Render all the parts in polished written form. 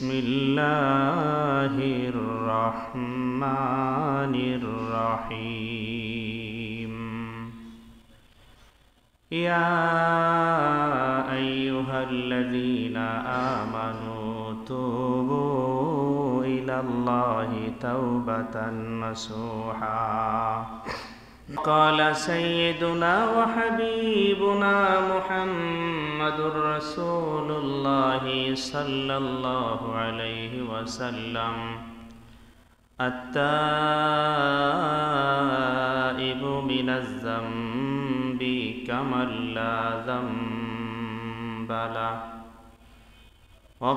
বিসমিল্লাহির রহমানির রহিম। ইয়া আইয়ুহাল্লাযীনা আমানু তুবু ইলাল্লাহি তাওবাতান নাসুহা। قال سيدنا وحبيبنا محمد رسول الله صلى الله عليه وسلم: التائب من الذنب كمن لا ذنب له।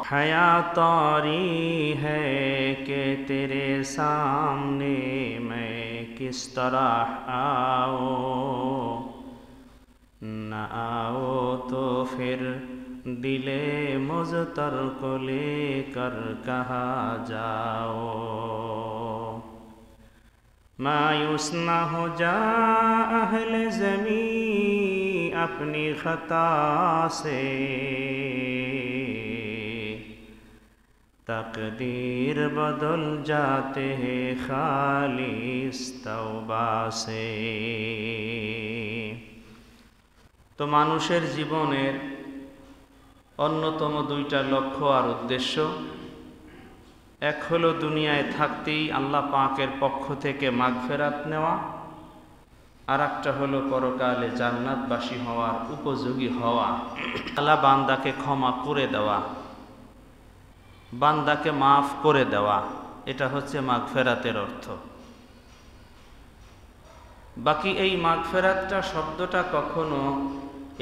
حیا طاری ہے کہ تیرے سامنے میں کس طرح آؤں، نہ آؤ تو پھر دل مضطر کو لے کر کہاں جاؤ۔ مایوس نہ ہو جا اہل زمین اپنی خطا سے، तकदीर बदल जाते हैं खालिस तौबा से। তো মানুষের জীবনের অন্যতম দুইটা লক্ষ্য আর উদ্দেশ্য, এক হলো দুনিয়ায় থাকতেই আল্লাহ পাকের পক্ষ থেকে মাগফিরাত নেওয়া, আর একটা হলো পরকালে জান্নাতবাসী হওয়ার উপযোগী হওয়া। আল্লাহ বান্দাকে ক্ষমা করে দেওয়া, বান্দাকে মাফ করে দেওয়া, এটা হচ্ছে মাগফিরাতের অর্থ। বাকি এই মাগফিরাতটা শব্দটা কখনো,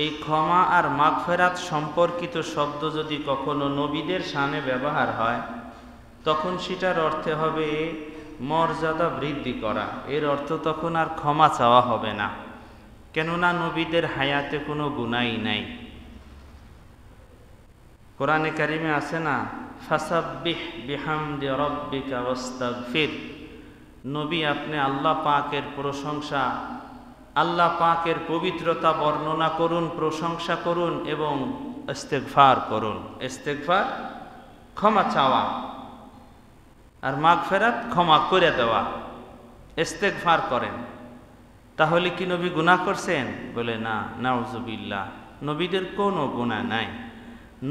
এই ক্ষমা আর মাগফিরাত সম্পর্কিত শব্দ যদি কখনো নবীদের শানে ব্যবহার হয়, তখন সেটার অর্থে হবে মর্যাদা বৃদ্ধি করা। এর অর্থ তখন আর ক্ষমা চাওয়া হবে না, কেননা নবীদের হায়াতে কোনো গুনাহই নাই। কোরআনে কারিমে আছে না, ফাসাব্বিহ বিহামদি রাব্বিকা ওয়াস্তাগফির। নবী আপনি আল্লাহ পাকের প্রশংসা, আল্লাহ পাকের পবিত্রতা বর্ণনা করুন, প্রশংসা করুন এবং ইস্তেগফার করুন। ইস্তেগফার ক্ষমা চাওয়া, আর মাগফিরাত ক্ষমা করে দেওয়া। ইস্তেগফার করেন। তাহলে কি নবী গুনাহ করছেন? বলে না, নাউজুবিল্লাহ, নবীদের কোনো গুনাহ নাই।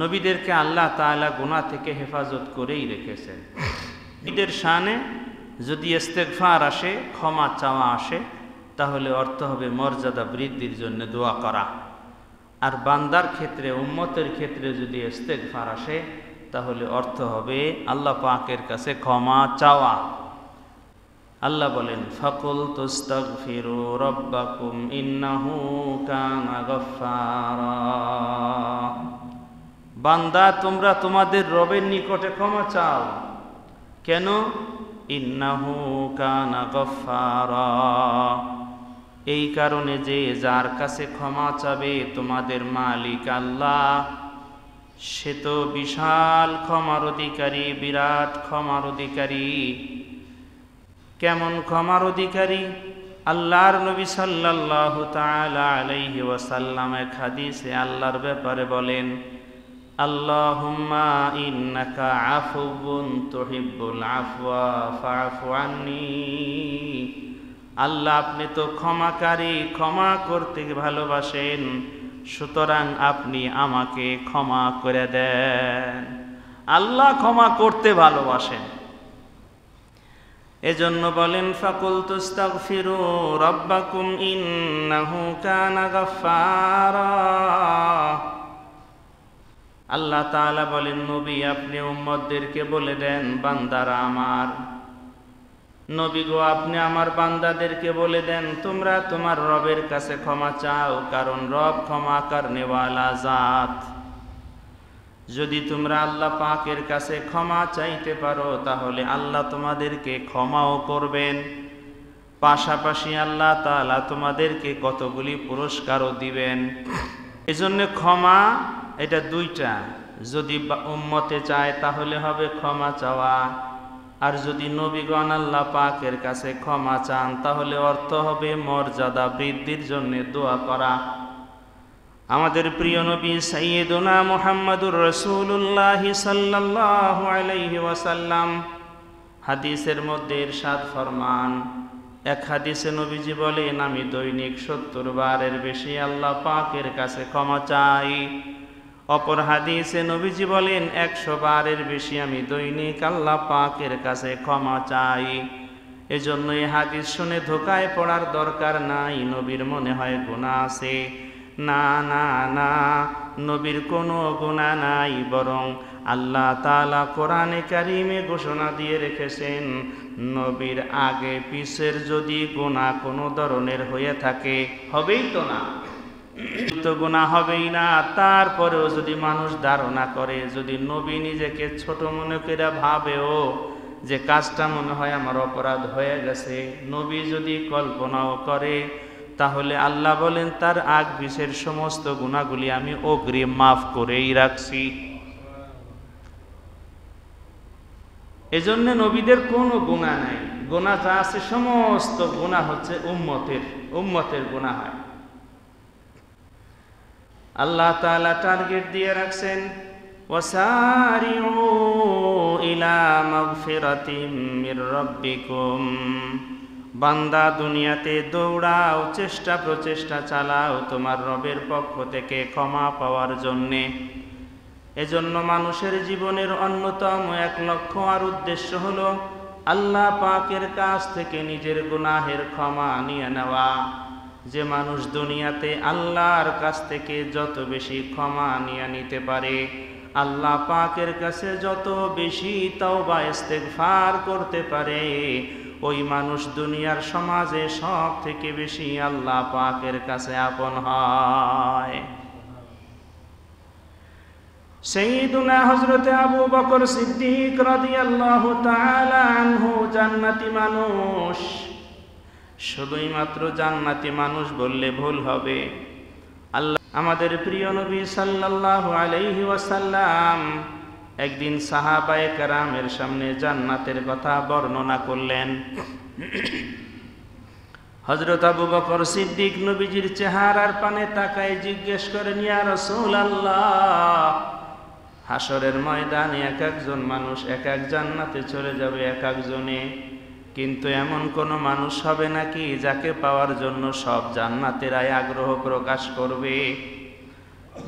নবীদেরকে আল্লাহ তাআলা গুনাহ থেকে হেফাজত করেই রেখেছেন। নবীদের শানে যদি ইস্তেগফার আসে, ক্ষমা চাওয়া আসে, তাহলে অর্থ হবে মর্যাদা বৃদ্ধির জন্য দোয়া করা। আর বান্দার ক্ষেত্রে, উম্মতের ক্ষেত্রে যদি ইস্তেগফার আসে, তাহলে অর্থ হবে আল্লাহ পাকের কাছে ক্ষমা চাওয়া। আল্লাহ বলেন, ফাকুল তুস্তাগফিরু রাব্বাকুম ইন্নাহু কানা গাফফারা। বান্দা তোমরা তোমাদের রবের নিকটে ক্ষমা চাও। কেন? ইন্নাহু কানা গাফফারা, এই কারণে যে যার কাছে ক্ষমা চাবে তোমাদের মালিক আল্লাহ, সে তো বিশাল ক্ষমার অধিকারী, বিরাট ক্ষমার অধিকারী। কেমন ক্ষমার অধিকারী? আল্লাহর নবী সাল্লাল্লাহু তাআলা আলাইহি ওয়াসাল্লাম এক হাদিসে আল্লাহর ব্যাপারে বলেন, আল্লাহুম্মা ইন্নাকা আফুউন তুহিব্বুল আফওয়া ফাআফু আন্নী। আল্লাহ আপনি তো ক্ষমাকারী, ক্ষমা করতে ভালোবাসেন, সুতরাং আপনি আমাকে ক্ষমা করে দেন। আল্লাহ ক্ষমা করতে ভালোবাসেন। এজন্য বলেন, ফাকুল তুস্তাগফিরু রাব্বাকুম ইন্নাহু কানা গাফফারা। আল্লাহ তাআলা বলেন, নবী আপনি উম্মতদেরকে বলে দেন, বান্দারা আমার, নবী গো আপনি আমার বান্দাদেরকে বলে দেন, তোমরা তোমার রবের কাছে ক্ষমা চাও, কারণ রব ক্ষমা করনেওয়ালা জাত। যদি তোমরা আল্লাহ পাকের কাছে ক্ষমা চাইতে পারো, তাহলে আল্লাহ তোমাদেরকে ক্ষমাও করবেন, পাশাপাশি আল্লাহ তাআলা তোমাদেরকে কতগুলি পুরস্কারও দিবেন। এজন্য ক্ষমা এটা দুইটা, যদি উম্মতে চায় তাহলে হবে ক্ষমা চাওয়া, আর যদি নবীগণ আল্লাহ পাকের কাছে ক্ষমা চান তাহলে অর্থ হবে মর্যাদা বৃদ্ধির জন্য দোয়া করা। আমাদের প্রিয় নবী সাইয়্যিদুনা মুহাম্মাদুর রাসূলুল্লাহ সাল্লাল্লাহু আলাইহি ওয়াসাল্লাম হাদিসের মধ্যে ইরশাদ ফরমান, এক হাদিসে নবীজি বলেন, আমি দৈনিক 70 বারের বেশি আল্লাহ পাকের কাছে ক্ষমা চাই। অপর হাদিসে নবীজি বলেন, 100 বারের বেশি আমি দৈনিক আল্লাহ পাকের কাছে ক্ষমা চাই। এজন্য এই হাদিস শুনে ধোঁকায় পড়ার দরকার নাই নবীর মনে হয় গুনাহ আছে। না না না, নবীর কোনো গুনাহ নাই, বরং আল্লাহ তাআলা কোরআনে কারিমে ঘোষণা দিয়ে রেখেছেন, নবীর আগে পিছের যদি গুনাহ কোনো ধরনের হয়ে থাকে, হবেই তো না, তো গুনাহ হবেই না। তারপরেও যদি মানুষ ধারণা করে, যদি নবী নিজেকে ছোট মনে করে ভাবেও যে কাজটা মনে হয় আমার অপরাধ হয়ে গেছে, নবী যদি কল্পনাও করে, তাহলে আল্লাহ বলেন তার আগ পিছের সমস্ত গুনাহগুলি আমি অগ্রিম মাফ করেই রাখছি। এজন্য নবীদের কোনো গুনাহ নাই, গুনাহ যা আছে সমস্ত গুনাহ হচ্ছে উম্মতের গুনাহ হয়। আল্লাহ তাআলা টার্গেট দিয়ে রাখছেন, ওয়াসারিউ ইলা মাগফিরাতিম মির রাব্বিকুম, বান্দা দুনিয়াতে দৌড়াও, চেষ্টা প্রচেষ্টা চালাও তোমার রবের পক্ষ থেকে ক্ষমা পাওয়ার জন্যে। এজন্য মানুষের জীবনের অন্যতম এক লক্ষ্য আর উদ্দেশ্য হলো আল্লাহ পাকের কাছ থেকে নিজের গুনাহের ক্ষমা নিয়ে নেওয়া। যে মানুষ দুনিয়াতে আল্লাহর কাছ থেকে যত বেশি ক্ষমা নিয়ে নিতে পারে, আল্লাহ পাকের কাছে যত বেশি তওবা ইস্তেগফার করতে পারে, ওই মানুষ দুনিয়ার সমাজে সব থেকে বেশি আল্লাহ পাকের কাছে আপন হয়। সাইয়্যিদুনা হযরতে আবু বকর সিদ্দিক রাদিয়াল্লাহু তাআলা আনহু জান্নাতি মানুষ। শুধুই মাত্র জান্নাতি মানুষ বললে ভুল হবে। আল্লাহ আমাদের প্রিয় নবী সাল্লাল্লাহু আলাইহি ওয়াসাল্লাম একদিন সাহাবায়ে কেরামের সামনে জান্নাতের কথা বর্ণনা করলেন। হযরত আবু বকর সিদ্দিক নবীজির চেহারার পানে তাকায় জিজ্ঞেস করেন, ইয়া রাসূলুল্লাহ, হাসরের ময়দানে এক একজন মানুষ এক এক জান্নাতে চলে যাবে এক একজনে, কিন্তু এমন কোন মানুষ হবে নাকি যাকে পাওয়ার জন্য সব জান্নাতেরাই আগ্রহ প্রকাশ করবে?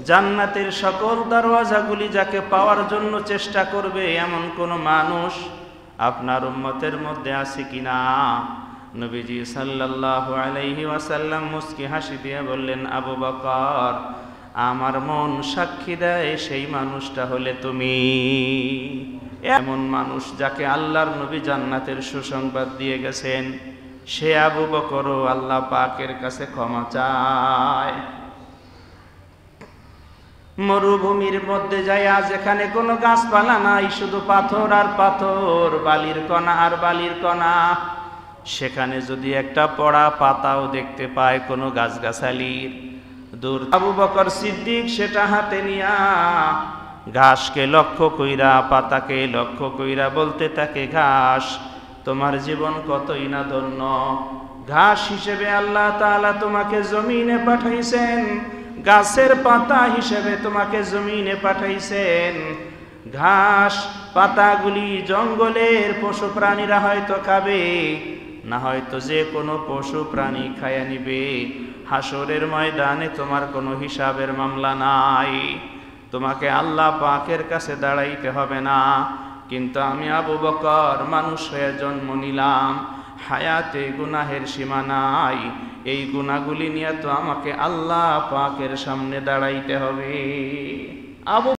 জান্নাতের সকল দরওয়াজাগুলি যাকে পাওয়ার জন্য চেষ্টা করবে, এমন কোন মানুষ আপনার উম্মতের মধ্যে আছে কিনা? নবীজি সাল্লাল্লাহু আলাইহি ওয়াসাল্লাম মুস্কি হাসি দিয়ে বললেন, আবু বকর, আমার মন সাক্ষী দেয় সেই মানুষটা হলে তুমি। এমন মানুষ যাকে আল্লাহর নবী জান্নাতের সুসংবাদ দিয়ে গেছেন, সে আবু বকরও আল্লাহ পাকের কাছে ক্ষমা চায়। মরুভূমির মধ্যে যায়, যেখানে কোনো গাছপালা নাই, শুধু পাথর আর পাথর, বালির কণা আর বালির কণা, সেখানে যদি একটা পড়া পাতাও দেখতে পায় কোনো গাছগাছালির, দূর আবু বকর সিদ্দিক সেটা হাতে নিয়া ঘাসকে লক্ষ্য কইরা, পাতাকে লক্ষ্য কইরা বলতে থাকে, ঘাস, তোমার জীবন কতই না ধন্য। ঘাস হিসেবে আল্লাহ তাআলা তোমাকে জমিনে পাঠাইছেন, গাছের পাতা হিসেবে তোমাকে জমিনে পাঠাইছেন। ঘাস পাতাগুলি জঙ্গলের পশু প্রাণীরা হয়তো খাবে, না হয়তো যে কোনো পশু প্রাণী খায়া নিবে। হাসরের ময়দানে তোমার কোনো হিসাবের মামলা নাই, তোমাকে আল্লাহ পাকের কাছে দাঁড়াইতে হবে না। কিন্তু আমি আবু বকর মানুষ হয়ে জন্ম নিলাম, হায়াতে গুনাহের সীমা নাই, এই গুনাহগুলি নিয়ে তো আমাকে আল্লাহ পাকের সামনে দাঁড়াইতে হবে। আবু